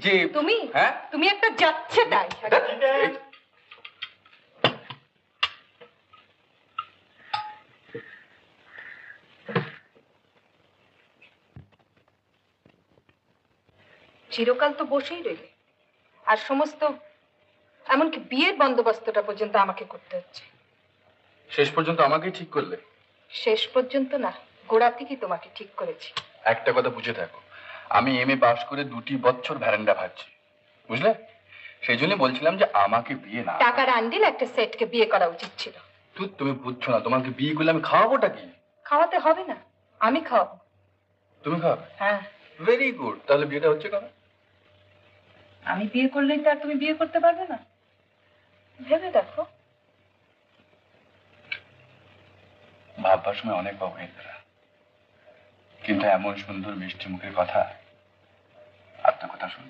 যে তুমি হ্যাঁ তুমি একটা যাচ্ছে তাই চিরকাল তো বসেই রইলে আর সমস্ত এমনকি বিয়ের বন্দোবস্তটা পর্যন্ত আমাকে করতে হচ্ছে। শেষ পর্যন্ত আমাকেই ঠিক করলে? শেষ পর্যন্ত না, গোড়া থেকেই তোমাকে ঠিক করেছি। একটা কথা বুঝে থাকো, আমি এমএ পাশ করে 2 বছর ভ্যারান্ডা ভাবছি, বুঝলে? সেই জন্য বলছিলাম যে আমাকে বিয়ে না। টাকার আন্ডিল একটা সেটকে বিয়ে করা উচিত ছিল। তুমি বুঝছো না, তোমাকে বিয়ে করলে আমি খাওয়াবোটা কি? খাওয়াতে হবে না, আমি খাওয়াবো। তুমি খাওয়াবে? হ্যাঁ। ভেরি গুড, তাহলে বিয়েটা হচ্ছে কবে? আমি বিয়ে করলেই তো আর তুমি বিয়ে করতে পারবে না, ভেবে দেখো। ভাববার সময় অনেক পাবো ইন্দিরা, কিন্তু এমন সুন্দর মিষ্টি মুখের কথা আর তো কথা শুনতে